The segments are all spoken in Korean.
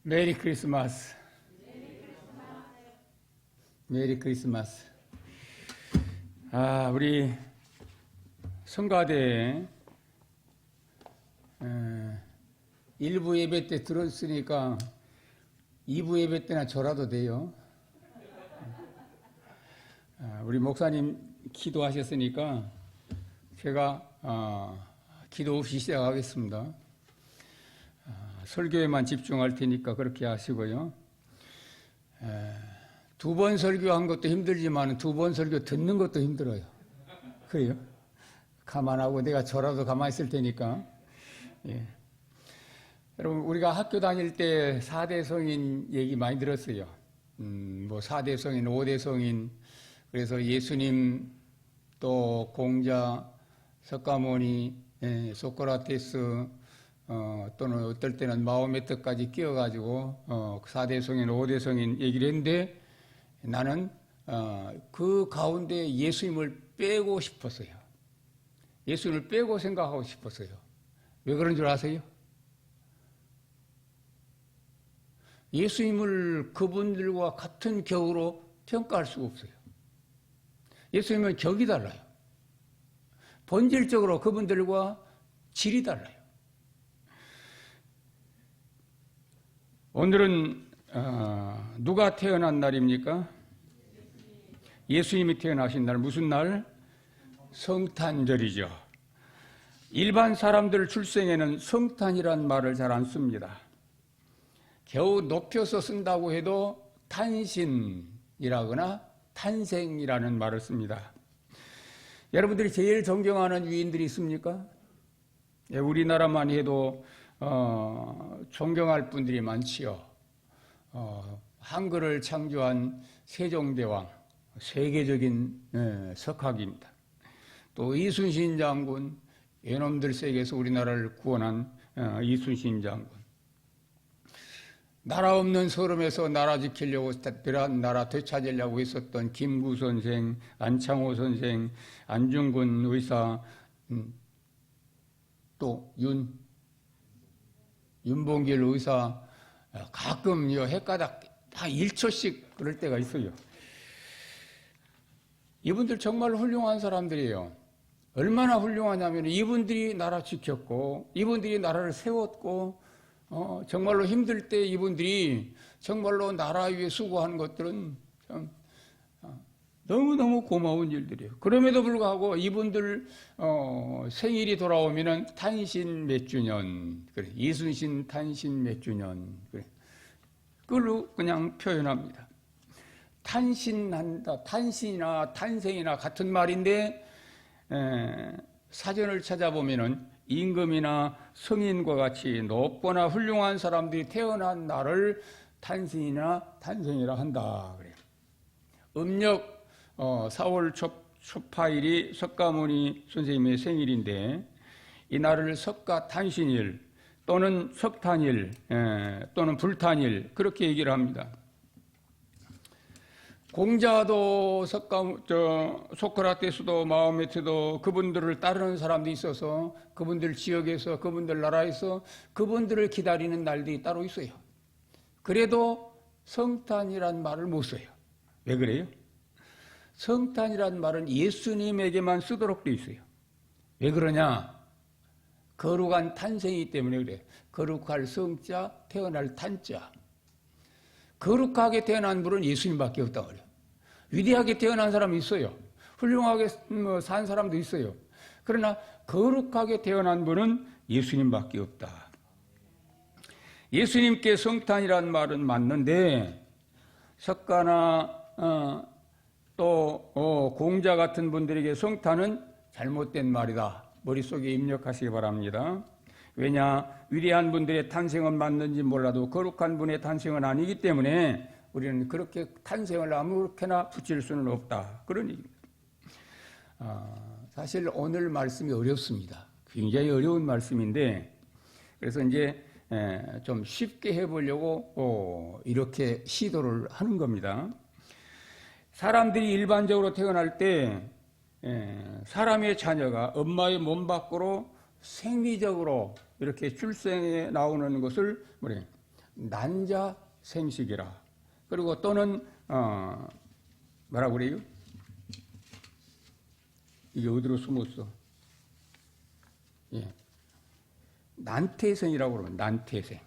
메리 크리스마스. 메리 크리스마스. 우리 성가대 1부 예배 때 들었으니까 2부 예배 때나 졸아도 돼요. 우리 목사님 기도하셨으니까 제가 기도 없이 시작하겠습니다. 설교에만 집중할 테니까 그렇게 하시고요. 두 번 설교한 것도 힘들지만 두 번 설교 듣는 것도 힘들어요. 그래요? 가만하고 내가 저라도 가만히 있을 테니까. 예. 여러분, 우리가 학교 다닐 때 4대 성인 얘기 많이 들었어요. 4대 성인, 5대 성인. 그래서 예수님, 또 공자, 석가모니, 소크라테스, 또는 어떨 때는 마호메트까지 끼워가지고 4대 성인, 5대 성인 얘기를 했는데 나는 그 가운데 예수님을 빼고 싶었어요. 예수님을 빼고 생각하고 싶었어요. 왜 그런 줄 아세요? 예수님을 그분들과 같은 격으로 평가할 수가 없어요. 예수님은 격이 달라요. 본질적으로 그분들과 질이 달라요. 오늘은 누가 태어난 날입니까? 예수님이 태어나신 날. 무슨 날? 성탄절이죠. 일반 사람들 출생에는 성탄이란 말을 잘 안 씁니다. 겨우 높여서 쓴다고 해도 탄신이라거나 탄생이라는 말을 씁니다. 여러분들이 제일 존경하는 위인들이 있습니까? 예, 우리나라만 해도 존경할 분들이 많지요. 한글을 창조한 세종대왕, 세계적인 석학입니다. 또 이순신 장군, 외놈들 세계에서 우리나라를 구원한 이순신 장군. 나라 없는 서름에서 나라 지키려고, 나라 되찾으려고 했었던 김구 선생, 안창호 선생, 안중근 의사, 또 윤봉길 의사, 가끔 헷가닥 다 1초씩 그럴 때가 있어요. 이분들 정말 훌륭한 사람들이에요. 얼마나 훌륭하냐면 이분들이 나라 지켰고 이분들이 나라를 세웠고 정말로 힘들 때 이분들이 정말로 나라 위에 수고한 것들은 참 너무너무 고마운 일들이에요. 그럼에도 불구하고 이분들 생일이 돌아오면은 탄신 몇 주년, 그래, 이순신 탄신 몇 주년, 그래, 그걸로 그냥 표현합니다. 탄신한다, 탄신이나 탄생이나 같은 말인데 사전을 찾아보면은 임금이나 성인과 같이 높거나 훌륭한 사람들이 태어난 날을 탄신이나 탄생이라 한다. 그래요. 음력 4월 초파일이 석가모니 선생님의 생일인데 이 날을 석가탄신일 또는 석탄일 또는 불탄일 그렇게 얘기를 합니다. 공자도 소크라테스도 마호메트도 그분들을 따르는 사람들이 있어서 그분들 지역에서 그분들 나라에서 그분들을 기다리는 날들이 따로 있어요. 그래도 성탄이란 말을 못 써요. 왜 그래요? 성탄이란 말은 예수님에게만 쓰도록 돼 있어요. 왜 그러냐? 거룩한 탄생이기 때문에 그래요. 거룩할 성자, 태어날 탄자. 거룩하게 태어난 분은 예수님밖에 없다고 그래요. 위대하게 태어난 사람이 있어요. 훌륭하게 산 사람도 있어요. 그러나 거룩하게 태어난 분은 예수님밖에 없다. 예수님께 성탄이란 말은 맞는데 석가나 또 공자 같은 분들에게 성탄은 잘못된 말이다. 머릿속에 입력하시기 바랍니다. 왜냐? 위대한 분들의 탄생은 맞는지 몰라도 거룩한 분의 탄생은 아니기 때문에 우리는 그렇게 탄생을 아무렇게나 붙일 수는 없다. 그런 얘기입니다. 사실 오늘 말씀이 어렵습니다. 굉장히 어려운 말씀인데 그래서 이제 좀 쉽게 해보려고 이렇게 시도를 하는 겁니다. 사람들이 일반적으로 태어날 때 사람의 자녀가 엄마의 몸 밖으로 생리적으로 이렇게 출생에 나오는 것을 난자 생식이라. 그리고 또는 뭐라고 그래요? 이게 어디로 숨었어? 예. 난태생이라고 그러면 난태생.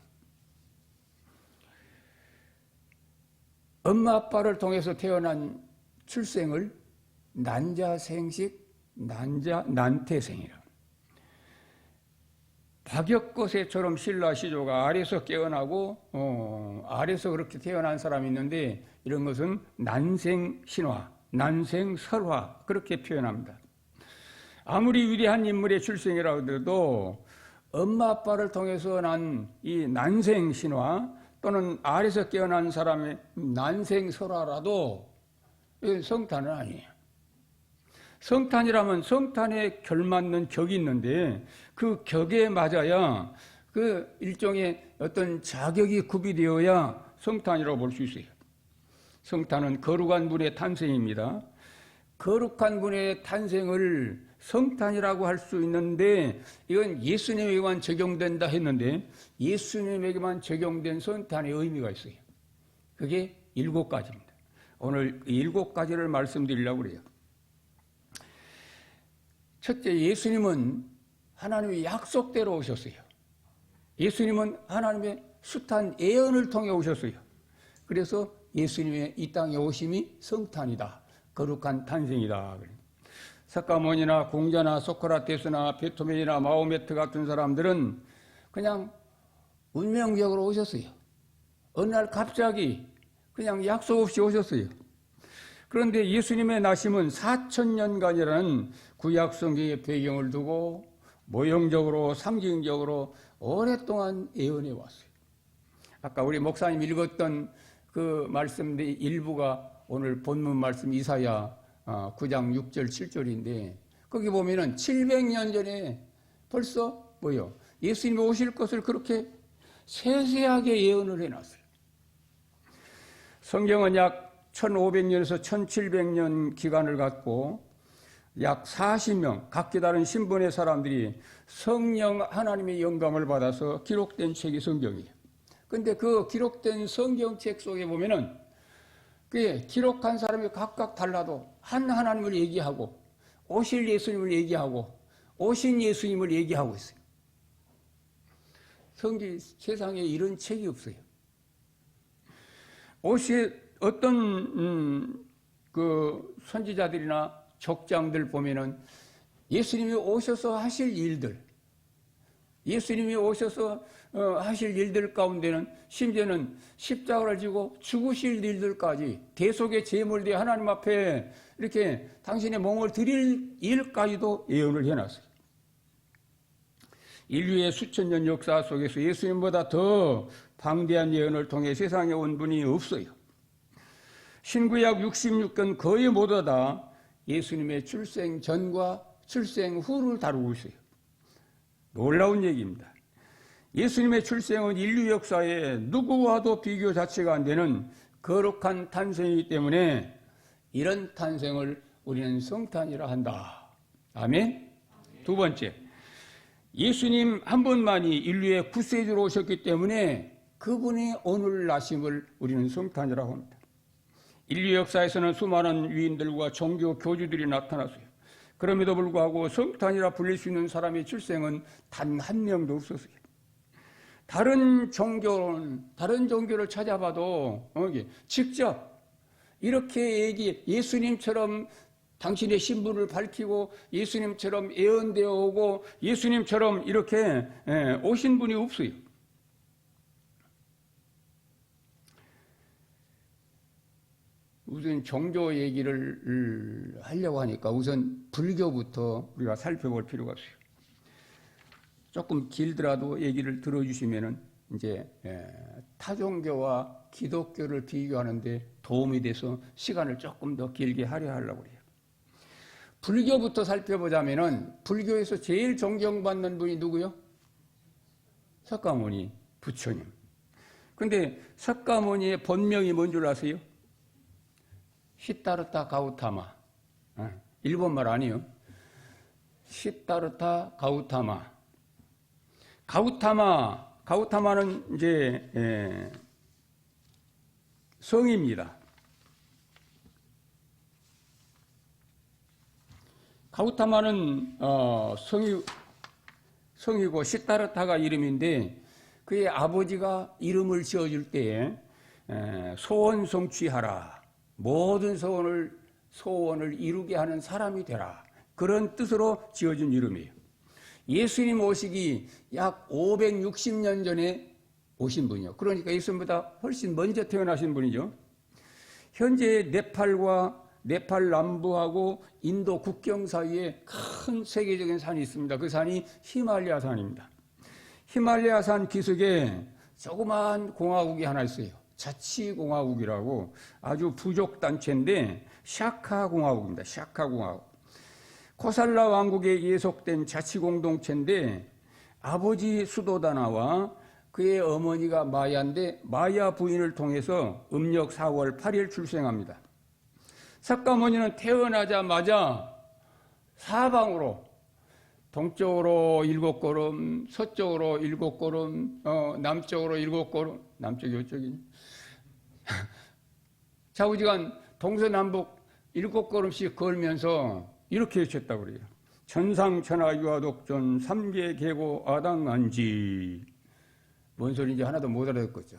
엄마 아빠를 통해서 태어난 출생을 난자생식, 난태생이라. 박역거새처럼 신라 시조가 아래서 깨어나고 아래서 그렇게 태어난 사람이 있는데 이런 것은 난생신화, 난생설화 그렇게 표현합니다. 아무리 위대한 인물의 출생이라 하더라도 엄마 아빠를 통해서 난 이 난생신화 또는 아래서 깨어난 사람의 난생설화라도 성탄은 아니에요. 성탄이라면 성탄에 결맞는 격이 있는데 그 격에 맞아야 그 일종의 어떤 자격이 구비되어야 성탄이라고 볼 수 있어요. 성탄은 거룩한 분의 탄생입니다. 거룩한 분의 탄생을 성탄이라고 할 수 있는데 이건 예수님에게만 적용된다 했는데 예수님에게만 적용된 성탄의 의미가 있어요. 그게 7가지입니다. 오늘 7가지를 말씀드리려고 그래요. 첫째, 예수님은 하나님의 약속대로 오셨어요. 예수님은 하나님의 숱한 예언을 통해 오셨어요. 그래서 예수님의 이 땅에 오심이 성탄이다. 거룩한 탄생이다. 석가모니나 공자나 소크라테스나 베토벤이나 마호메트 같은 사람들은 그냥 운명적으로 오셨어요. 어느 날 갑자기 그냥 약속 없이 오셨어요. 그런데 예수님의 나심은 4000년간이라는 구약 성경의 배경을 두고 모형적으로 상징적으로 오랫동안 예언해 왔어요. 아까 우리 목사님 읽었던 그 말씀의 일부가 오늘 본문 말씀 이사야 9장 6절 7절인데 거기 보면은 700년 전에 벌써 뭐요? 예수님이 오실 것을 그렇게 세세하게 예언을 해놨어요. 성경은 약 1500년에서 1700년 기간을 갖고 약 40명 각기 다른 신분의 사람들이 성령 하나님의 영감을 받아서 기록된 책이 성경이에요. 근데 그 기록된 성경책 속에 보면은 그 기록한 사람이 각각 달라도 한 하나님을 얘기하고 오실 예수님을 얘기하고 오신 예수님을 얘기하고 있어요. 세상에 이런 책이 없어요. 어떤 그 선지자들이나 족장들 보면은 예수님이 오셔서 하실 일들, 예수님이 오셔서 하실 일들 가운데는 심지어는 십자가를 지고 죽으실 일들까지 대속의 제물대 하나님 앞에 이렇게 당신의 몸을 드릴 일까지도 예언을 해놨어요. 인류의 수천 년 역사 속에서 예수님보다 더 방대한 예언을 통해 세상에 온 분이 없어요. 신구약 66권 거의 모두 다 예수님의 출생 전과 출생 후를 다루고 있어요. 놀라운 얘기입니다. 예수님의 출생은 인류 역사에 누구와도 비교 자체가 안 되는 거룩한 탄생이기 때문에 이런 탄생을 우리는 성탄이라 한다. 아멘? 두 번째, 예수님 한 분만이 인류의 구세주로 오셨기 때문에 그분이 오늘 나심을 우리는 성탄이라고 합니다. 인류 역사에서는 수많은 위인들과 종교 교주들이 나타났어요. 그럼에도 불구하고 성탄이라 불릴 수 있는 사람의 출생은 단 한 명도 없었어요. 다른 종교를 찾아봐도 직접 이렇게 예수님처럼 당신의 신분을 밝히고 예수님처럼 예언되어 오고 예수님처럼 이렇게 오신 분이 없어요. 우선 종교 얘기를 하려고 하니까 우선 불교부터 우리가 살펴볼 필요가 있어요. 조금 길더라도 얘기를 들어주시면은 이제 타종교와 기독교를 비교하는데 도움이 돼서 시간을 조금 더 길게 하려고 해요. 불교부터 살펴보자면은 불교에서 제일 존경받는 분이 누구요? 석가모니 부처님. 근데 석가모니의 본명이 뭔 줄 아세요? 시타르타 가우타마. 일본말 아니에요. 시타르타 가우타마. 가우타마 가우타마는 이제 성입니다. 가우타마는 성이고 시타르타가 이름인데 그의 아버지가 이름을 지어줄 때에 소원 성취하라, 모든 소원을 이루게 하는 사람이 되라, 그런 뜻으로 지어준 이름이에요. 예수님 오시기 약 560년 전에 오신 분이요. 그러니까 예수님보다 훨씬 먼저 태어나신 분이죠. 현재 네팔 남부하고 인도 국경 사이에 큰 세계적인 산이 있습니다. 그 산이 히말라야 산입니다. 히말라야 산 기슭에 조그마한 공화국이 하나 있어요. 자치공화국이라고 아주 부족 단체인데 샤카 공화국입니다. 샤카 공화국. 코살라 왕국에 예속된 자치공동체인데 아버지 수도다나와 그의 어머니가 마야인데 마야 부인을 통해서 음력 4월 8일 출생합니다. 석가모니는 태어나자마자 사방으로 동쪽으로 7걸음, 서쪽으로 7걸음, 남쪽으로 7걸음, 남쪽이 어쩌기니? 좌우지간 동서남북 7걸음씩 걸면서 이렇게 외쳤다고 그래요. 천상천하 유아독존 삼계계고 아당안지. 뭔 소리인지 하나도 못 알아듣겠죠.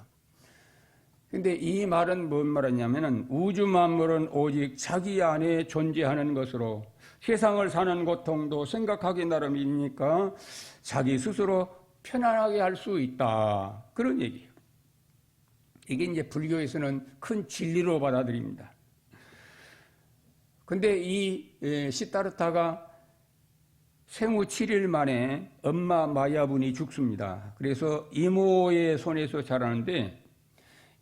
근데 이 말은 뭔 말이냐면은 우주 만물은 오직 자기 안에 존재하는 것으로 세상을 사는 고통도 생각하기 나름이니까 자기 스스로 편안하게 할 수 있다. 그런 얘기예요. 이게 이제 불교에서는 큰 진리로 받아들입니다. 근데 이 시타르타가 생후 7일 만에 엄마 마야분이 죽습니다. 그래서 이모의 손에서 자라는데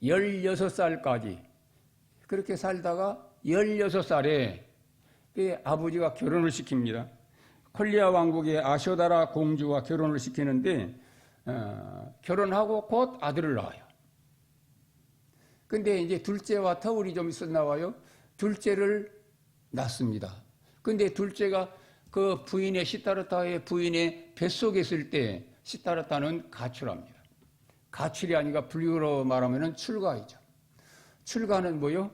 16살까지 그렇게 살다가 16살에 아버지가 결혼을 시킵니다. 콜리아 왕국의 아쇼다라 공주와 결혼을 시키는데 결혼하고 곧 아들을 낳아요. 근데 이제 둘째와 터울이 좀 있었나 봐요. 둘째를 낳습니다. 근데 둘째가 그 부인의 시타르타의 부인의 뱃속에 있을 때 시타르타는 가출합니다. 가출이 아니라 불교로 말하면 출가이죠. 출가는 뭐요?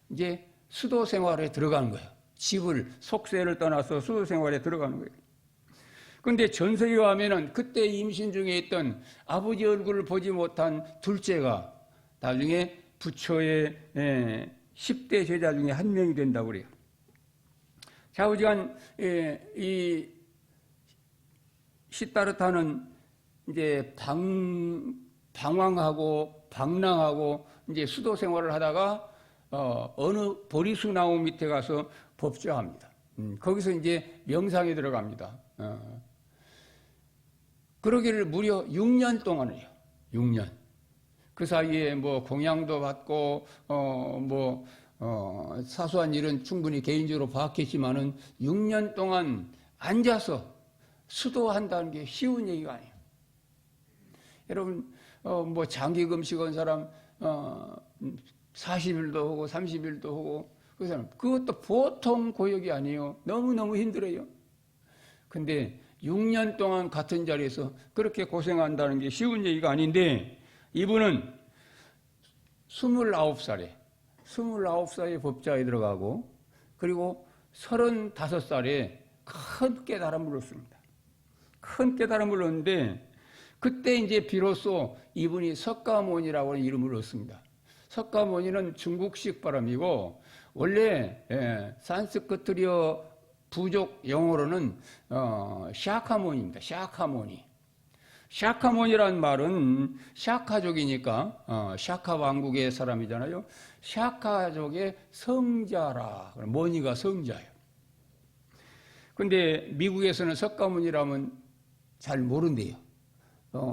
이제 수도 생활에 들어가는 거예요. 집을, 속세를 떠나서 수도 생활에 들어가는 거예요. 근데 전설에 의하면 그때 임신 중에 있던 아버지 얼굴을 보지 못한 둘째가 나중에 부처의 10대 제자 중에 한 명이 된다고 그래요. 좌우지간 이 시타르타는 이제 방황하고 방랑하고 이제 수도 생활을 하다가 어느 보리수 나무 밑에 가서 법조합니다. 거기서 이제 명상에 들어갑니다. 그러기를 무려 6년 동안 해요. 6년. 그 사이에 뭐 공양도 받고 사소한 일은 충분히 개인적으로 봤겠지만은 6년 동안 앉아서 수도한다는 게 쉬운 얘기가 아니에요. 여러분 뭐 장기 금식한 사람 40일도 하고 30일도 하고 그 사람 그것도 보통 고역이 아니에요. 너무너무 힘들어요. 근데 6년 동안 같은 자리에서 그렇게 고생한다는 게 쉬운 얘기가 아닌데 이분은 29살에 법자에 들어가고 그리고 35살에 큰 깨달음을 얻습니다. 큰 깨달음을 얻는데 그때 이제 비로소 이분이 석가모니라고 하는 이름을 얻습니다. 석가모니는 중국식 발음이고 원래 산스크트리어 부족 영어로는 샤카모니입니다. 샤카모니. 샤카모니란 말은 샤카족이니까 샤카 왕국의 사람이잖아요. 샤카족의 성자라. 모니가 성자예요. 근데 미국에서는 석가모니라면 잘 모른대요.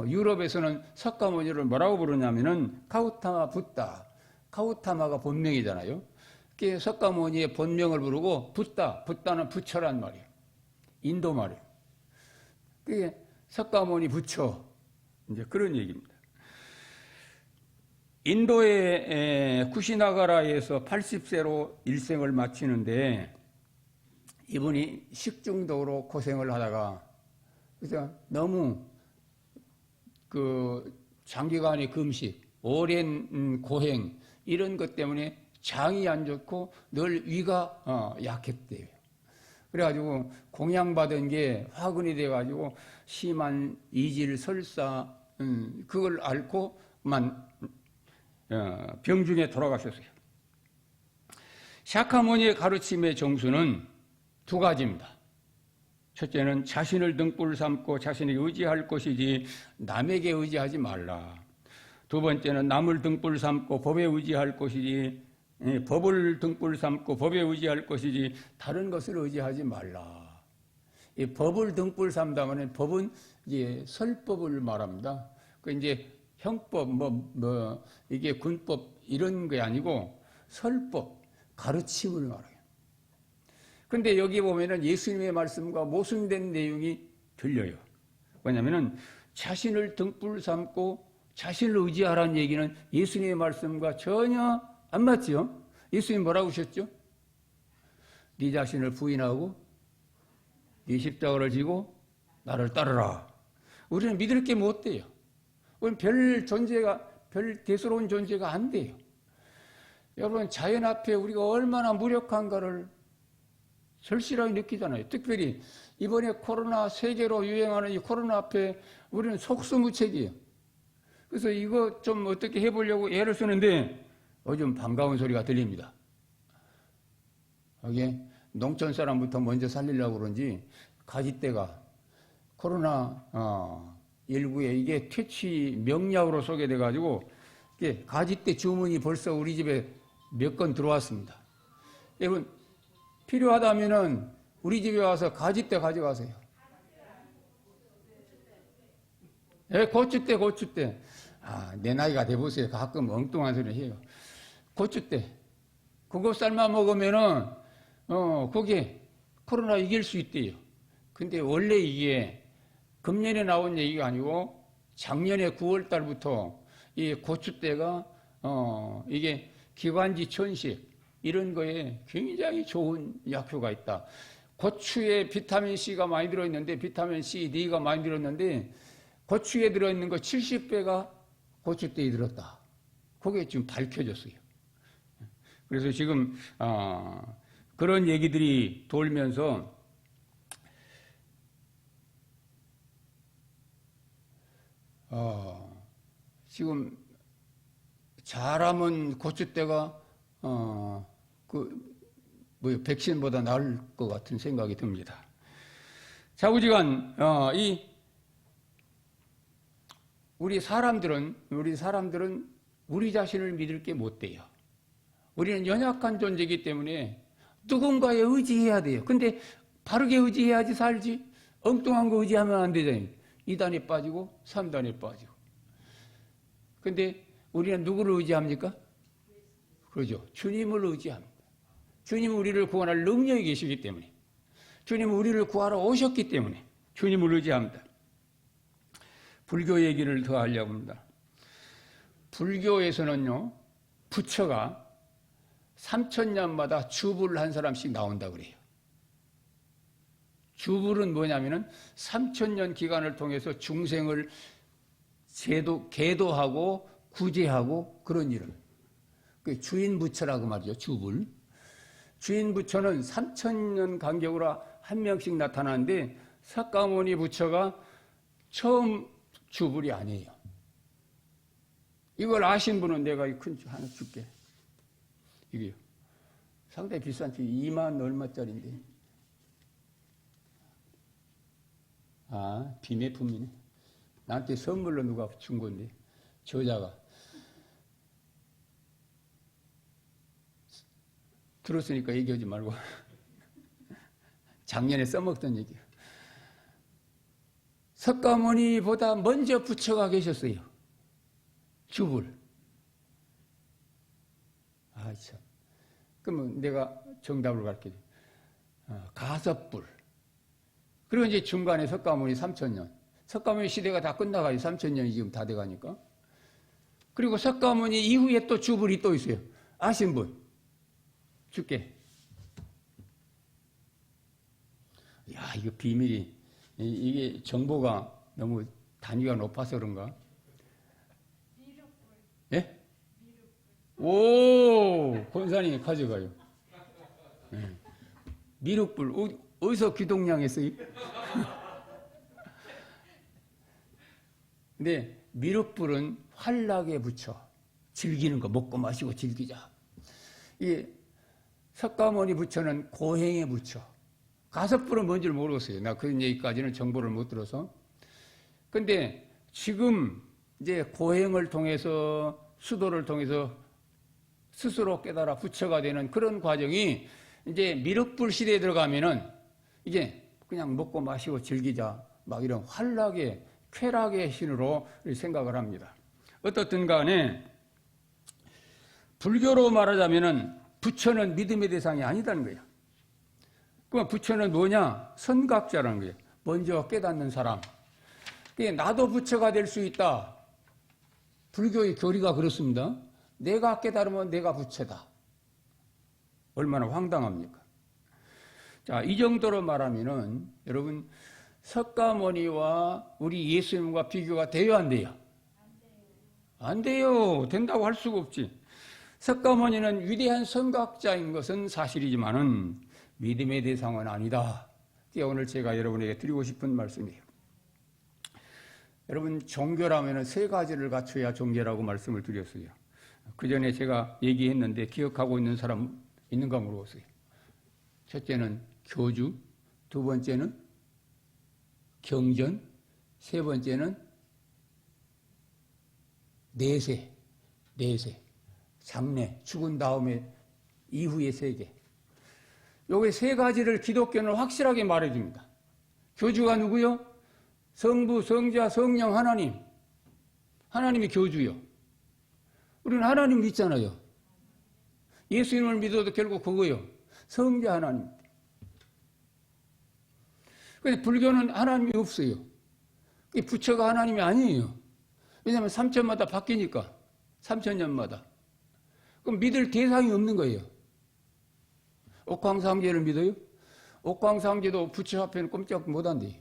유럽에서는 석가모니를 뭐라고 부르냐면은 카우타마 붓다. 카우타마가 본명이잖아요. 그게 석가모니의 본명을 부르고 붓다는 부처란 말이에요. 인도 말이에요. 그게 석가모니 부처 이제 그런 얘기입니다. 인도의 쿠시나가라에서 80세로 일생을 마치는데 이분이 식중독으로 고생을 하다가 그래서 너무 그 장기간의 금식, 오랜 고행 이런 것 때문에 장이 안 좋고 늘 위가 약했대요. 그래가지고 공양받은 게 화근이 돼가지고 심한 이질 설사 그걸 앓고만 병중에 돌아가셨어요. 샤카모니의 가르침의 정수는 두 가지입니다. 첫째는 자신을 등불 삼고 자신에게 의지할 것이지 남에게 의지하지 말라. 두 번째는 남을 등불 삼고 법에 의지할 것이지 법을 등불 삼고 법에 의지할 것이지 다른 것을 의지하지 말라. 이 법을 등불 삼다면 법은 이제 설법을 말합니다. 그 이제 형법 이게 군법 이런 게 아니고 설법 가르침을 말해요. 근데 여기 보면은 예수님의 말씀과 모순된 내용이 들려요. 왜냐면은 자신을 등불 삼고 자신을 의지하라는 얘기는 예수님의 말씀과 전혀 안 맞지요? 예수님 뭐라고 하셨죠? 네 자신을 부인하고 네 십자가를 지고 나를 따르라. 우리는 믿을 게 못 돼요. 우리는 별 대수로운 존재가 안 돼요. 여러분, 자연 앞에 우리가 얼마나 무력한가를 절실하게 느끼잖아요. 특별히 이번에 코로나 세계로 유행하는 이 코로나 앞에 우리는 속수무책이에요. 그래서 이거 좀 어떻게 해보려고 애를 쓰는데 요즘 반가운 소리가 들립니다. 이게 농촌 사람부터 먼저 살리려고 그런지 가지대가 코로나 19에 이게 퇴치 명약으로 소개돼가지고 가지대 주문이 벌써 우리 집에 몇 건 들어왔습니다. 여러분 필요하다면은 우리 집에 와서 가지대 가져가세요. 예, 고추대. 내 나이가 돼보세요. 가끔 엉뚱한 소리 해요. 고추대. 그거 삶아 먹으면은, 그게 코로나 이길 수 있대요. 근데 원래 이게 금년에 나온 얘기가 아니고 작년에 9월 달부터 이 고추대가, 이게 기관지 천식, 이런 거에 굉장히 좋은 약효가 있다. 고추에 비타민C가 많이 들어있는데, 비타민C, D가 많이 들었는데, 고추에 들어있는 거 70배가 고추대에 들었다. 그게 지금 밝혀졌어요. 그래서 지금 그런 얘기들이 돌면서 지금 잘하면 고추대가 백신보다 나을 것 같은 생각이 듭니다. 자우지간 우리 사람들은 우리 자신을 믿을 게 못 돼요. 우리는 연약한 존재이기 때문에 누군가에 의지해야 돼요. 근데 바르게 의지해야지 살지. 엉뚱한 거 의지하면 안 되잖아요. 2단에 빠지고 3단에 빠지고. 근데 우리는 누구를 의지합니까? 그러죠. 주님을 의지합니다. 주님은 우리를 구원할 능력이 계시기 때문에. 주님은 우리를 구하러 오셨기 때문에 주님을 의지합니다. 불교 얘기를 더 하려고 합니다. 불교에서는요, 부처가 3000년마다 주불을 한 사람씩 나온다 그래요. 주불은 뭐냐면은 3000년 기간을 통해서 중생을 계도하고 구제하고 그런 일을. 그 주인 부처라고 말이죠, 주불. 주인 부처는 3000년 간격으로 한 명씩 나타나는데 석가모니 부처가 처음 주불이 아니에요. 이걸 아신 분은 내가 이 큰 하나 줄게. 이게요. 상당히 비싼 책, 2만 얼마짜리인데. 비매품이네. 나한테 선물로 누가 준 건데, 저자가. 들었으니까 얘기하지 말고. 작년에 써먹던 얘기야. 석가모니보다 먼저 부처가 계셨어요. 주불. 참. 그러면 내가 정답을 갈게. 가섭불. 그리고 이제 중간에 석가모니 3000년. 석가모니 시대가 다 끝나가요. 3000년이 지금 다 돼가니까. 그리고 석가모니 이후에 또 주불이 또 있어요. 아신 분? 줄게. 이거 비밀이, 이게 정보가 너무 단위가 높아서 그런가? 예? 오, 권사님이 가져가요. 예. 미륵불, 어디서 귀동냥했어요? 근데 미륵불은 활락에 붙여 즐기는 거, 먹고 마시고 즐기자. 이 석가모니 부처는 고행에 붙여. 가섭불은 뭔지를 모르겠어요. 나 그런 얘기까지는 정보를 못 들어서. 근데 지금 이제 고행을 통해서, 수도를 통해서 스스로 깨달아 부처가 되는 그런 과정이 이제 미륵불 시대에 들어가면은 이제 그냥 먹고 마시고 즐기자. 막 이런 활락의, 쾌락의 신으로 생각을 합니다. 어떻든 간에 불교로 말하자면은 부처는 믿음의 대상이 아니다는 거예요. 그럼 부처는 뭐냐? 선각자라는 거예요. 먼저 깨닫는 사람. 나도 부처가 될 수 있다. 불교의 교리가 그렇습니다. 내가 깨달으면 내가 부처다. 얼마나 황당합니까? 자, 이 정도로 말하면은 여러분 석가모니와 우리 예수님과 비교가 돼요, 안 돼요? 안 돼요. 된다고 할 수가 없지. 석가모니는 위대한 선각자인 것은 사실이지만은 믿음의 대상은 아니다. 이게 오늘 제가 여러분에게 드리고 싶은 말씀이에요. 여러분, 종교라면 세 가지를 갖춰야 종교라고 말씀을 드렸어요. 그 전에 제가 얘기했는데 기억하고 있는 사람 있는가 물어보세요. 첫째는 교주, 두 번째는 경전, 세 번째는 내세, 장래, 죽은 다음에 이후의 세계. 요게 세 가지를 기독교는 확실하게 말해줍니다. 교주가 누구요? 성부, 성자, 성령, 하나님. 하나님이 교주요. 우리는 하나님 믿잖아요. 예수님을 믿어도 결국 그거요. 성자 하나님. 근데 불교는 하나님이 없어요. 부처가 하나님이 아니에요. 왜냐하면 3천마다 바뀌니까. 3천년마다. 그럼 믿을 대상이 없는 거예요. 옥황상제를 믿어요? 옥황상제도 부처 앞에는 꼼짝 못한대요.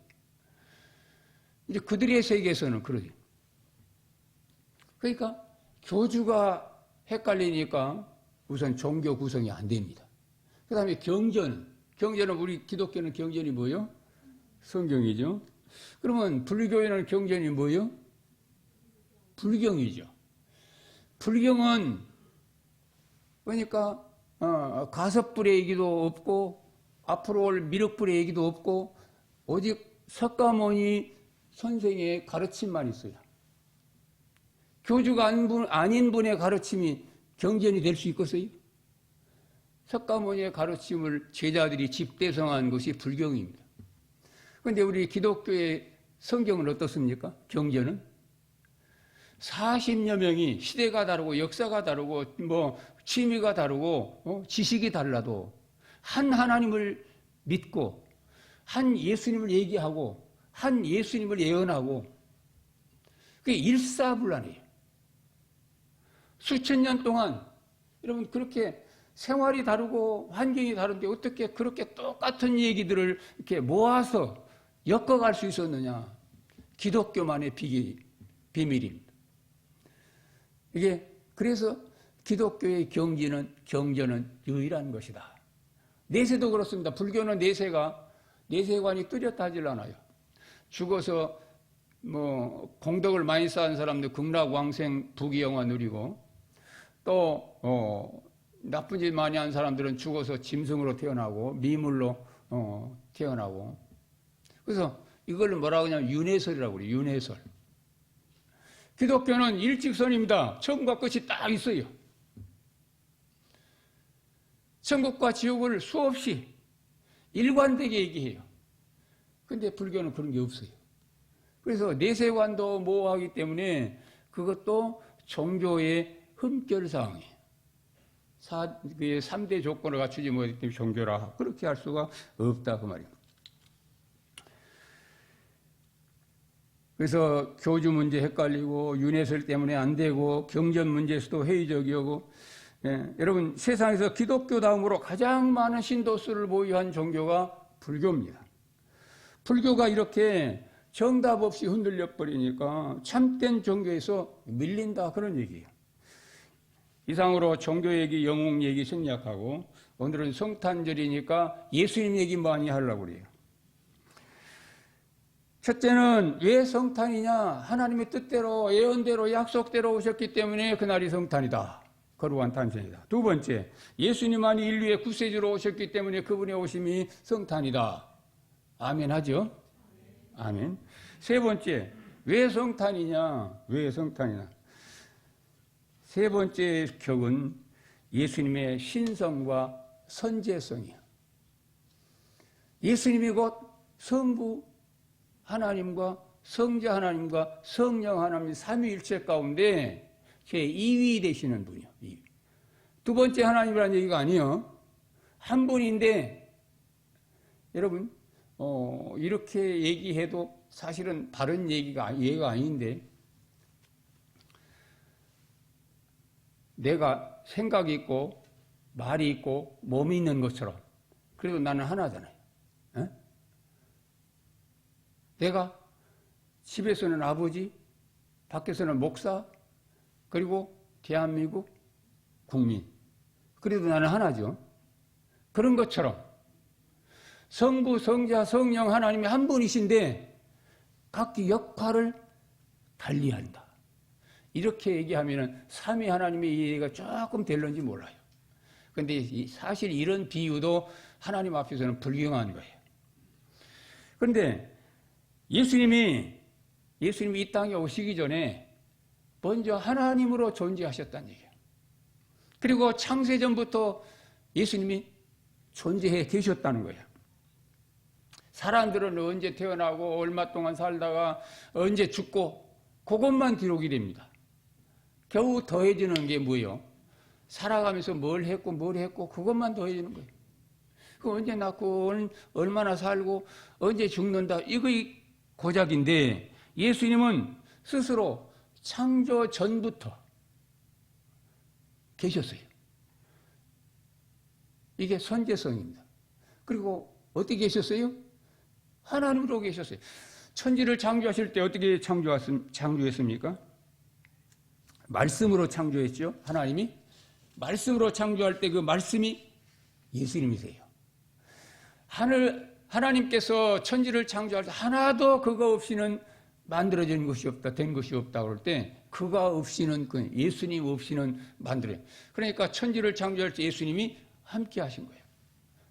이제 그들의 세계에서는 그러죠. 그러니까 교주가 헷갈리니까 우선 종교 구성이 안 됩니다. 그 다음에 경전은 우리 기독교는 경전이 뭐예요? 성경이죠. 그러면 불교에는 경전이 뭐예요? 불경이죠. 불경은 그러니까 가섭불의 얘기도 없고 앞으로 올 미륵불의 얘기도 없고 오직 석가모니 선생의 가르침만 있어요. 교주가 아닌 분의 가르침이 경전이 될 수 있겠어요? 석가모니의 가르침을 제자들이 집대성한 것이 불경입니다. 그런데 우리 기독교의 성경은 어떻습니까? 경전은 40여 명이 시대가 다르고 역사가 다르고 뭐 취미가 다르고 지식이 달라도 한 하나님을 믿고 한 예수님을 얘기하고 한 예수님을 예언하고 그게 일사불란해요. 수천 년 동안 여러분 그렇게 생활이 다르고 환경이 다른데 어떻게 그렇게 똑같은 얘기들을 이렇게 모아서 엮어갈 수 있었느냐. 기독교만의 비밀입니다. 이게 그래서 기독교의 경전은 유일한 것이다. 내세도 그렇습니다. 불교는 내세관이 뚜렷하질 않아요. 죽어서 뭐 공덕을 많이 쌓은 사람들 극락왕생 부귀영화 누리고 또 나쁜 짓 많이 한 사람들은 죽어서 짐승으로 태어나고 미물로 태어나고 그래서 이걸 뭐라고 하냐면 윤회설이라고 그래요. 윤회설. 기독교는 일직선입니다. 처음과 끝이 딱 있어요. 천국과 지옥을 수없이 일관되게 얘기해요. 근데 불교는 그런 게 없어요. 그래서 내세관도 모호하기 때문에 그것도 종교의 흠결사항이에요. 3대 조건을 갖추지 못했기 때문에 종교라 그렇게 할 수가 없다 그 말이에요. 그래서 교주 문제 헷갈리고 윤회설 때문에 안 되고 경전 문제에서도 회의적이고 여러분 세상에서 기독교 다음으로 가장 많은 신도수를 보유한 종교가 불교입니다. 불교가 이렇게 정답 없이 흔들려 버리니까 참된 종교에서 밀린다, 그런 얘기예요. 이상으로 종교 얘기, 영웅 얘기 생략하고 오늘은 성탄절이니까 예수님 얘기 많이 하려고 그래요. 첫째는 왜 성탄이냐? 하나님의 뜻대로, 예언대로, 약속대로 오셨기 때문에 그날이 성탄이다. 거룩한 탄생이다. 두 번째, 예수님만이 인류의 구세주로 오셨기 때문에 그분의 오심이 성탄이다. 아멘 하죠? 아멘. 세 번째, 왜 성탄이냐? 왜 성탄이냐? 세 번째 격은 예수님의 신성과 선제성이야. 예수님이 곧 성부 하나님과 성자 하나님과 성령 하나님 삼위일체 가운데 제2위 되시는 분이요. 두 번째 하나님이라는 얘기가 아니에요. 한 분인데 여러분 이렇게 얘기해도 사실은 바른 얘기가 아닌데, 내가 생각이 있고 말이 있고 몸이 있는 것처럼 그래도 나는 하나잖아요. 에? 내가 집에서는 아버지, 밖에서는 목사, 그리고 대한민국 국민, 그래도 나는 하나죠. 그런 것처럼 성부, 성자, 성령 하나님이 한 분이신데 각기 역할을 달리한다. 이렇게 얘기하면 삼위 하나님의 이해가 조금 될런지 몰라요. 그런데 사실 이런 비유도 하나님 앞에서는 불경한 거예요. 그런데 예수님이 이 땅에 오시기 전에 먼저 하나님으로 존재하셨다는 얘기예요. 그리고 창세전부터 예수님이 존재해 계셨다는 거예요. 사람들은 언제 태어나고 얼마 동안 살다가 언제 죽고 그것만 기록이 됩니다. 겨우 더해지는 게 뭐예요? 살아가면서 뭘 했고 그것만 더해지는 거예요. 그 언제 낳고 얼마나 살고 언제 죽는다, 이거 고작인데 예수님은 스스로 창조 전부터 계셨어요. 이게 선제성입니다. 그리고 어떻게 계셨어요? 하나님으로 계셨어요. 천지를 창조하실 때 어떻게 창조했습니까? 말씀으로 창조했죠. 하나님이 말씀으로 창조할 때 그 말씀이 예수님이세요. 하나님께서 천지를 창조할 때 하나도 그거 없이는 만들어진 것이 없다, 된 것이 없다 그럴 때 그가 없이는, 예수님 없이는 만들어요. 그러니까 천지를 창조할 때 예수님이 함께 하신 거예요.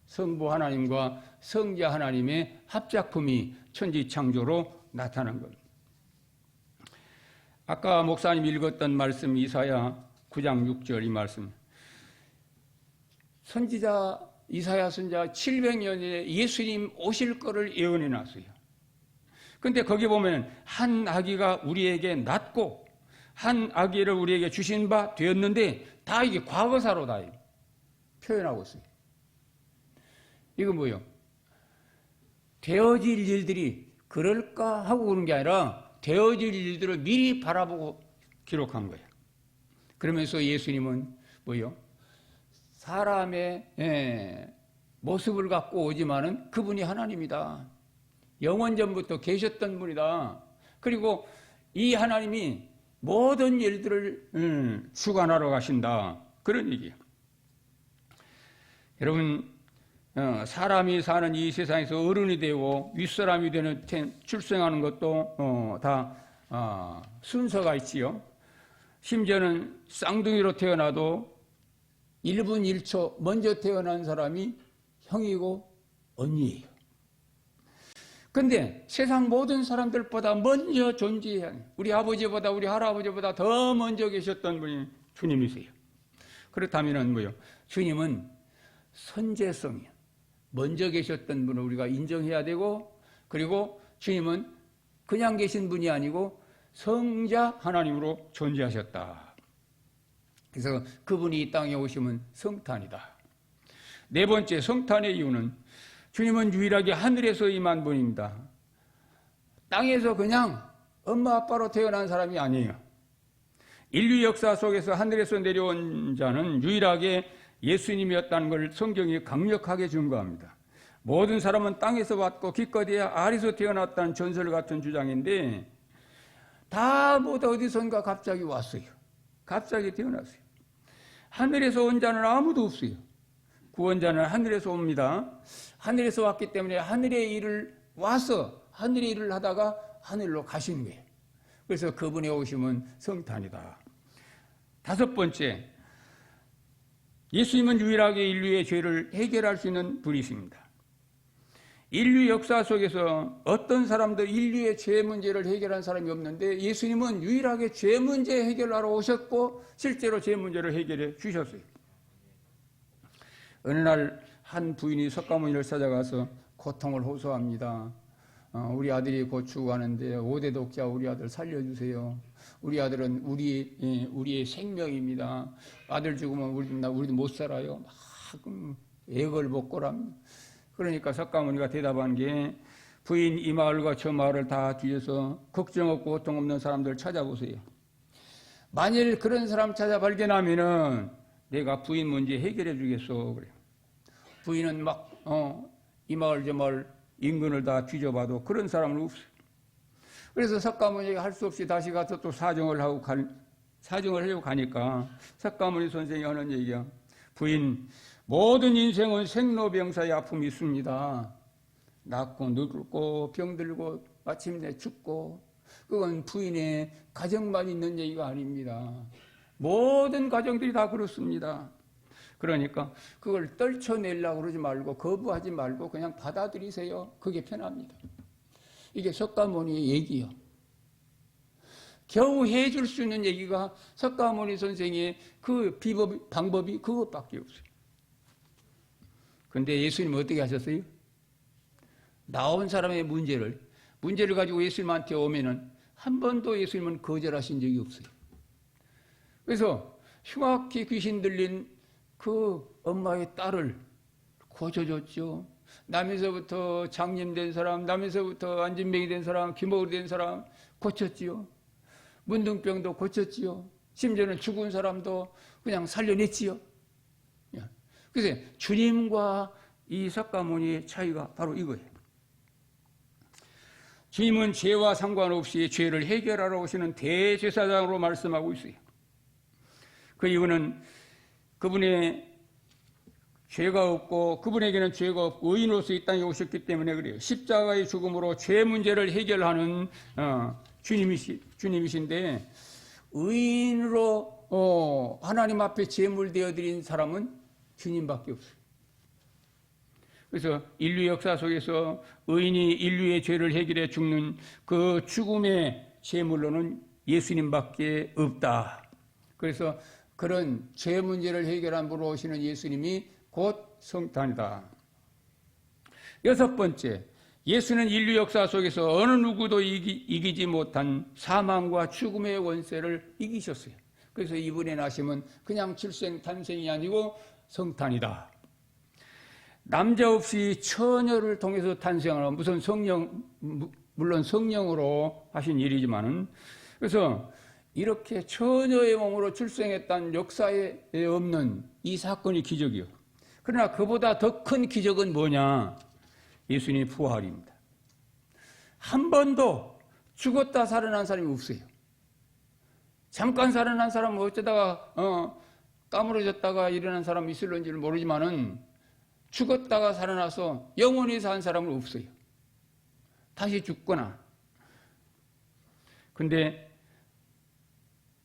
성부 하나님과 성자 하나님의 합작품이 천지 창조로 나타난 겁니다. 아까 목사님 읽었던 말씀, 이사야 9장 6절 이 말씀. 선지자 이사야 선지자 700년 전에 예수님 오실 거를 예언해 놨어요. 근데 거기 보면 한 아기가 우리에게 낳고 한 아기를 우리에게 주신 바 되었는데 다 이게 과거사로 다 표현하고 있어요. 이거 뭐예요? 되어질 일들이 그럴까 하고 그런 게 아니라 되어질 일들을 미리 바라보고 기록한 거예요. 그러면서 예수님은 뭐예요? 사람의 모습을 갖고 오지만은 그분이 하나님이다. 영원전부터 계셨던 분이다. 그리고 이 하나님이 모든 일들을 주관하러 가신다. 그런 얘기예요. 여러분, 사람이 사는 이 세상에서 어른이 되고 윗사람이 되는 출생하는 것도 다 순서가 있지요. 심지어는 쌍둥이로 태어나도 1분 1초 먼저 태어난 사람이 형이고 언니예요. 그런데 세상 모든 사람들보다 먼저 존재해야 해요. 우리 아버지보다 우리 할아버지보다 더 먼저 계셨던 분이 주님이세요. 그렇다면 뭐요? 주님은 선제성이에요. 먼저 계셨던 분을 우리가 인정해야 되고, 그리고 주님은 그냥 계신 분이 아니고 성자 하나님으로 존재하셨다. 그래서 그분이 이 땅에 오시면 성탄이다. 네 번째, 성탄의 이유는 주님은 유일하게 하늘에서 임한 분입니다. 땅에서 그냥 엄마 아빠로 태어난 사람이 아니에요. 인류 역사 속에서 하늘에서 내려온 자는 유일하게 예수님이었다는 걸 성경이 강력하게 증거합니다. 모든 사람은 땅에서 왔고 기껏해야 아리에서 태어났다는 전설 같은 주장인데 다 모두 어디선가 갑자기 왔어요. 갑자기 태어났어요. 하늘에서 온 자는 아무도 없어요. 구원자는 하늘에서 옵니다. 하늘에서 왔기 때문에 하늘의 일을 와서 하늘의 일을 하다가 하늘로 가시는 거예요. 그래서 그분의 오심은 성탄이다. 다섯 번째, 예수님은 유일하게 인류의 죄를 해결할 수 있는 분이십니다. 인류 역사 속에서 어떤 사람도 인류의 죄 문제를 해결한 사람이 없는데 예수님은 유일하게 죄 문제 해결하러 오셨고 실제로 죄 문제를 해결해 주셨어요. 어느 날 한 부인이 석가모니를 찾아가서 고통을 호소합니다. 우리 아들이 곧 죽어가는데 5대 독자 우리 아들 살려주세요. 우리 아들은 우리의 생명입니다. 아들 죽으면 우리도 못 살아요. 막 애걸복걸합니다. 그러니까 석가모니가 대답한 게 부인 이 마을과 저 마을을 다 뒤져서 걱정 없고 고통 없는 사람들 찾아보세요. 만일 그런 사람 찾아 발견하면은 내가 부인 문제 해결해 주겠어. 그래요. 부인은 막 이 마을 저 마을 인근을 다 뒤져봐도 그런 사람은 없어요. 그래서 석가모니가 할 수 없이 다시 가서 또 사정을 하려고 가니까 석가모니 선생이 하는 얘기야. 부인, 모든 인생은 생로병사의 아픔이 있습니다. 낳고 늙고 병들고 마침내 죽고 그건 부인의 가정만 있는 얘기가 아닙니다. 모든 가정들이 다 그렇습니다. 그러니까 그걸 떨쳐내려고 그러지 말고 거부하지 말고 그냥 받아들이세요. 그게 편합니다. 이게 석가모니의 얘기요. 겨우 해줄 수 있는 얘기가 석가모니 선생의 그 방법이 그것밖에 없어요. 근데 예수님은 어떻게 하셨어요? 나온 사람의 문제를 가지고 예수님한테 오면은 한 번도 예수님은 거절하신 적이 없어요. 그래서 흉악히 귀신 들린 그 엄마의 딸을 고쳐줬죠. 남에서부터 장님된 사람, 남에서부터 안진병이 된 사람, 기목이 된 사람 고쳤지요. 문둥병도 고쳤지요. 심지어는 죽은 사람도 그냥 살려냈지요. 그래서 주님과 이 석가모니의 차이가 바로 이거예요. 주님은 죄와 상관없이 죄를 해결하러 오시는 대제사장으로 말씀하고 있어요. 그 이유는 그분의 죄가 없고 그분에게는 죄가 없고 의인으로서 이 땅에 오셨기 때문에 그래요. 십자가의 죽음으로 죄 문제를 해결하는 주님이신데 의인으로 하나님 앞에 제물되어 드린 사람은 주님밖에 없어요. 그래서 인류 역사 속에서 의인이 인류의 죄를 해결해 죽는 그 죽음의 제물로는 예수님밖에 없다. 그래서 그런 죄 문제를 해결한 분으로 오시는 예수님이 곧 성탄이다. 여섯 번째, 예수는 인류 역사 속에서 어느 누구도 이기지 못한 사망과 죽음의 원세를 이기셨어요. 그래서 이분의 나심은 그냥 출생, 탄생이 아니고 성탄이다. 남자 없이 처녀를 통해서 탄생하는 무슨 물론 성령으로 하신 일이지만은 그래서 이렇게 처녀의 몸으로 출생했다는 역사에 없는 이 사건이 기적이요. 그러나 그보다 더 큰 기적은 뭐냐? 예수님의 부활입니다. 한 번도 죽었다 살아난 사람이 없어요. 잠깐 살아난 사람은 어쩌다가 까무러졌다가 일어난 사람이 있을런지는 모르지만은 죽었다가 살아나서 영원히 산 사람은 없어요. 다시 죽거나. 근데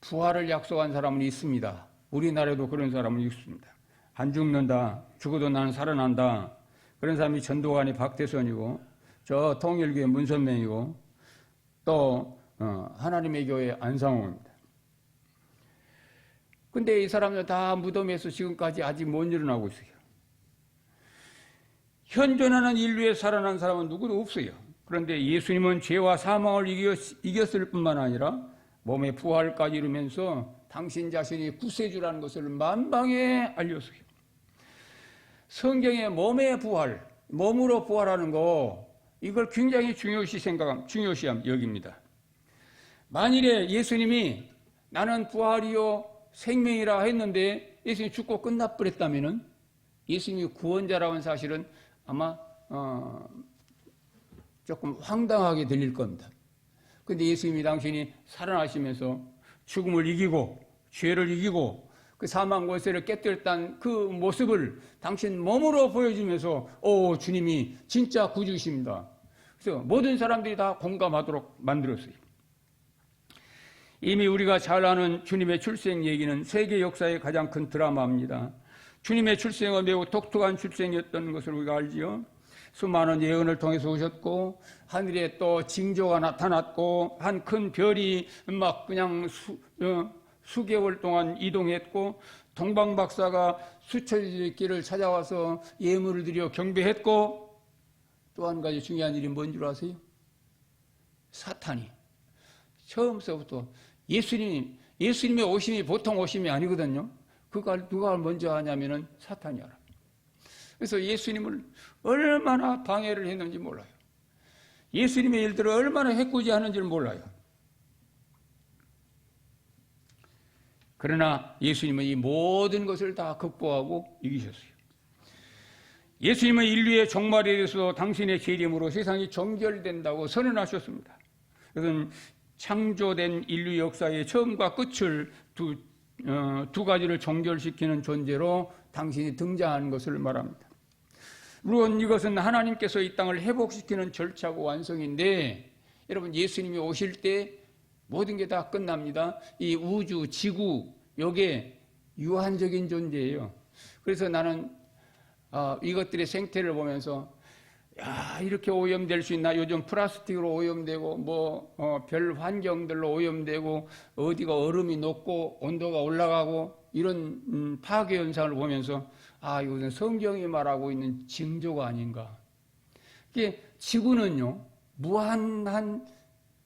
부활을 약속한 사람은 있습니다. 우리나라에도 그런 사람은 있습니다. 안 죽는다. 죽어도 나는 살아난다. 그런 사람이 전도관이 박태선이고 저 통일교회 문선명이고 또 하나님의 교회 안상호입니다. 근데 이 사람들 다 무덤에서 지금까지 아직 못 일어나고 있어요. 현존하는 인류에 살아난 사람은 누구도 없어요. 그런데 예수님은 죄와 사망을 이겼을 뿐만 아니라 몸의 부활까지 이루면서 당신 자신이 구세주라는 것을 만방에 알렸어요. 성경의 몸의 부활, 몸으로 부활하는 거 이걸 굉장히 중요시 여깁니다. 만일에 예수님이 나는 부활이요 생명이라 했는데 예수님이 죽고 끝나버렸다면은 예수님이 구원자라는 사실은 아마 조금 황당하게 들릴 겁니다. 근데 예수님이 당신이 살아나시면서 죽음을 이기고 죄를 이기고 그 사망 권세를 깨뜨렸다는 그 모습을 당신 몸으로 보여주면서 주님이 진짜 구주십니다. 그래서 모든 사람들이 다 공감하도록 만들었어요. 이미 우리가 잘 아는 주님의 출생 얘기는 세계 역사의 가장 큰 드라마입니다. 주님의 출생은 매우 독특한 출생이었던 것을 우리가 알지요. 수많은 예언을 통해서 오셨고 하늘에 또 징조가 나타났고 한 큰 별이 막 그냥 수개월 동안 이동했고 동방박사가 수천리의 길을 찾아와서 예물을 드려 경배했고 또 한 가지 중요한 일이 뭔 줄 아세요? 사탄이 처음서부터 예수님의 오심이 보통 오심이 아니거든요. 그걸 누가 먼저 하냐면은 사탄이 알아. 그래서 예수님을 얼마나 방해를 했는지 몰라요. 예수님의 일들을 얼마나 해코지하는지를 몰라요. 그러나 예수님은 이 모든 것을 다 극복하고 이기셨어요. 예수님은 인류의 종말에 대해서 당신의 재림으로 세상이 정결된다고 선언하셨습니다. 그것은 창조된 인류 역사의 처음과 끝을 두 가지를 정결시키는 존재로 당신이 등장하는 것을 말합니다. 물론 이것은 하나님께서 이 땅을 회복시키는 절차고 완성인데 여러분 예수님이 오실 때 모든 게 다 끝납니다. 이 우주, 지구 이게 유한적인 존재예요. 그래서 나는 이것들의 생태를 보면서 이렇게 오염될 수 있나? 요즘 플라스틱으로 오염되고 별 환경들로 오염되고 어디가 얼음이 녹고 온도가 올라가고 이런 파괴 현상을 보면서 이것은 성경이 말하고 있는 징조가 아닌가. 이게 지구는요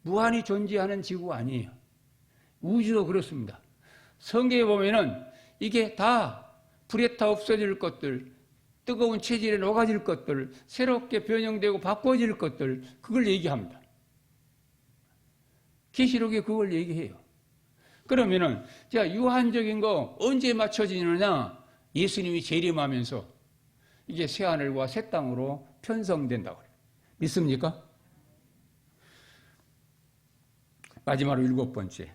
무한히 존재하는 지구가 아니에요. 우주도 그렇습니다. 성경에 보면은 이게 다 불에 타 없어질 것들, 뜨거운 체질에 녹아질 것들, 새롭게 변형되고 바꿔질 것들, 그걸 얘기합니다. 계시록에 그걸 얘기해요. 그러면은 자 유한적인 거 언제 맞춰지느냐? 예수님이 재림하면서 이게 새 하늘과 새 땅으로 편성된다고 그래요. 믿습니까? 마지막으로 7번째.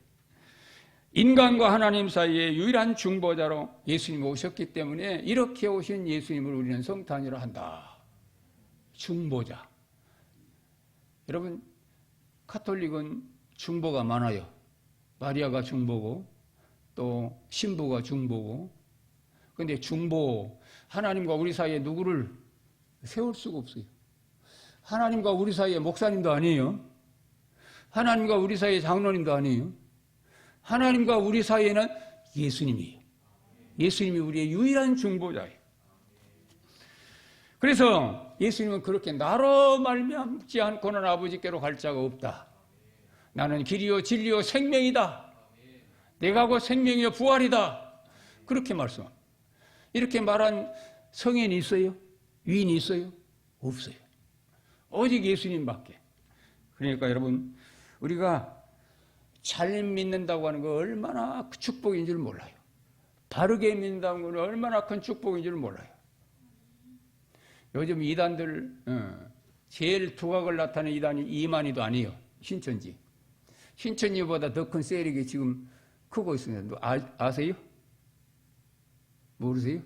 인간과 하나님 사이의 유일한 중보자로 예수님이 오셨기 때문에 이렇게 오신 예수님을 우리는 성탄이라 한다. 중보자. 여러분 카톨릭은 중보가 많아요. 마리아가 중보고 또 신부가 중보고. 그런데 중보, 하나님과 우리 사이에 누구를 세울 수가 없어요. 하나님과 우리 사이에 목사님도 아니에요. 하나님과 우리 사이에 장로님도 아니에요. 하나님과 우리 사이에는 예수님이에요. 예수님이 우리의 유일한 중보자예요. 그래서 예수님은 그렇게 나로 말미암지 않고는 아버지께로 갈 자가 없다. 나는 길이요 진리요 생명이다. 내가 곧 생명이요 부활이다. 그렇게 말씀합니다. 이렇게 말한 성인이 있어요? 위인이 있어요? 없어요. 오직 예수님밖에. 그러니까 여러분 우리가 잘 믿는다고 하는 거 얼마나 큰 축복인 줄 몰라요. 바르게 믿는다는 건 얼마나 큰 축복인 줄 몰라요. 요즘 이단들 제일 두각을 나타내는 이단이 이만희도 아니에요. 신천지. 신천지보다 더 큰 세력이 지금 크고 있습니다. 아세요? 모르세요?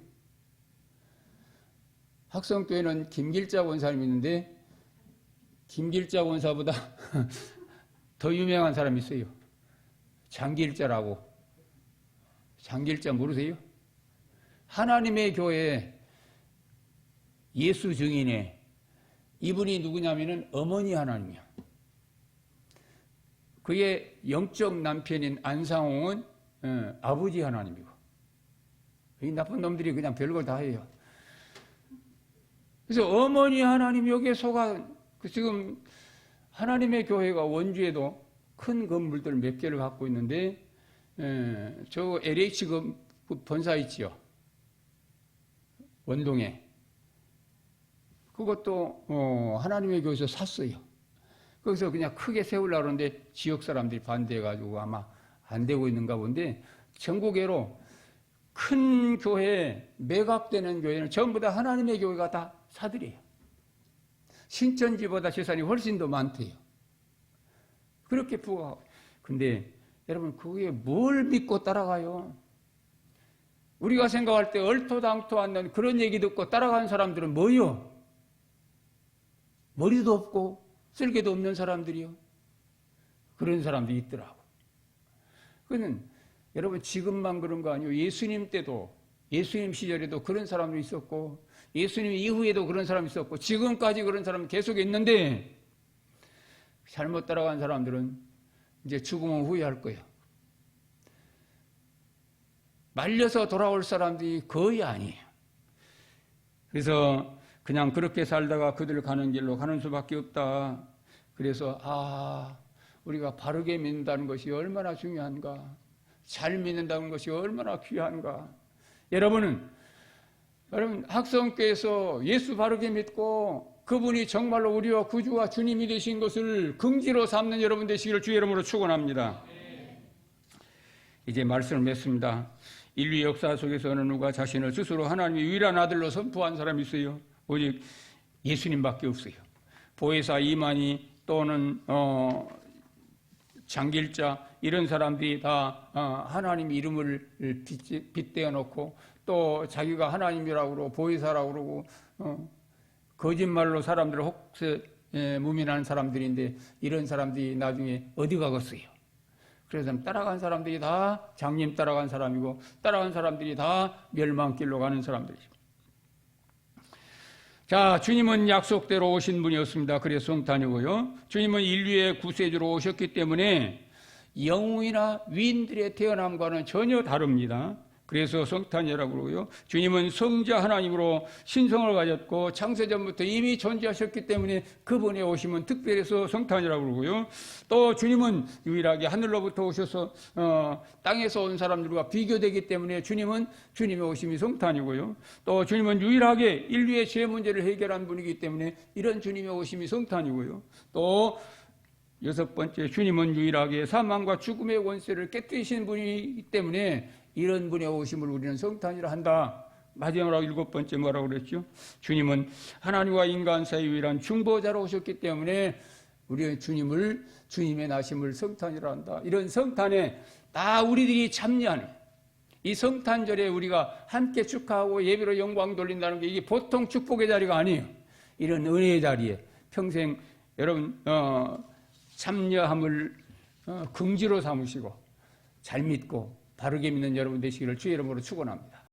학성교회는 김길자 권사님 있는데 김길자 권사보다 더 유명한 사람이 있어요. 장길자라고. 장길자 모르세요? 하나님의 교회 예수 증인에 이분이 누구냐면은 어머니 하나님이야. 그의 영적 남편인 안상홍은 아버지 하나님이고. 이 나쁜 놈들이 그냥 별걸 다 해요. 그래서 어머니 하나님 여기에 속아 지금 하나님의 교회가 원주에도 큰 건물들 몇 개를 갖고 있는데 저 LH 본사 있지요. 원동에. 그것도 하나님의 교회에서 샀어요. 거기서 그냥 크게 세우려고 하는데 지역 사람들이 반대해가지고 아마 안 되고 있는가 본데 전국에로 큰 교회, 매각되는 교회는 전부 다 하나님의 교회가 다 사들이에요. 신천지보다 재산이 훨씬 더 많대요. 그렇게 부가. 근데 여러분 그게 뭘 믿고 따라가요? 우리가 생각할 때 얼토당토 않는 그런 얘기 듣고 따라가는 사람들은 뭐요? 머리도 없고 쓸개도 없는 사람들이요. 그런 사람들이 있더라고. 그는 여러분 지금만 그런 거 아니에요. 예수님 때도, 예수님 시절에도 그런 사람도 있었고, 예수님 이후에도 그런 사람이 있었고, 지금까지 그런 사람이 계속 있는데, 잘못 따라간 사람들은 이제 죽으면 후회할 거예요. 말려서 돌아올 사람들이 거의 아니에요. 그래서 그냥 그렇게 살다가 그들 가는 길로 가는 수밖에 없다. 그래서 우리가 바르게 믿는다는 것이 얼마나 중요한가, 잘 믿는다는 것이 얼마나 귀한가. 여러분 학성교에서 예수 바르게 믿고 그분이 정말로 우리와 구주와 주님이 되신 것을 긍지로 삼는 여러분 되시기를 주의 이름으로 축원합니다. 이제 말씀을 맺습니다. 인류 역사 속에서 어느 누가 자신을 스스로 하나님의 유일한 아들로 선포한 사람이 있어요? 오직 예수님밖에 없어요. 보혜사 이만희 또는 장길자 이런 사람들이 다 하나님 이름을 빗대어 놓고 또 자기가 하나님이라고 그러고 보혜사라고 그러고 거짓말로 사람들을 무민하는 사람들인데 이런 사람들이 나중에 어디 가겠어요? 그래서 따라간 사람들이 다 장님 따라간 사람이고 따라간 사람들이 다 멸망길로 가는 사람들이죠. 자, 주님은 약속대로 오신 분이었습니다. 그래서 성탄이고요. 주님은 인류의 구세주로 오셨기 때문에 영웅이나 위인들의 태어남과는 전혀 다릅니다. 그래서 성탄이라고 그러고요. 주님은 성자 하나님으로 신성을 가졌고 창세전부터 이미 존재하셨기 때문에 그분의 오심은 특별해서 성탄이라고 그러고요. 또 주님은 유일하게 하늘로부터 오셔서 땅에서 온 사람들과 비교되기 때문에 주님은 주님의 오심이 성탄이고요. 또 주님은 유일하게 인류의 죄 문제를 해결한 분이기 때문에 이런 주님의 오심이 성탄이고요. 또 여섯 번째, 주님은 유일하게 사망과 죽음의 원세를 깨뜨리신 분이기 때문에 이런 분의 오심을 우리는 성탄이라 한다. 마지막으로 일곱 번째 뭐라고 그랬죠? 주님은 하나님과 인간 사이 유일한 중보자로 오셨기 때문에 우리는 주님의 나심을 성탄이라 한다. 이런 성탄에 다 우리들이 참여하는 이 성탄절에 우리가 함께 축하하고 예배로 영광 돌린다는 게 이게 보통 축복의 자리가 아니에요. 이런 은혜의 자리에 평생 여러분 참여함을 긍지로 삼으시고 잘 믿고 바르게 믿는 여러분 되시기를 주의 이름으로 축원합니다.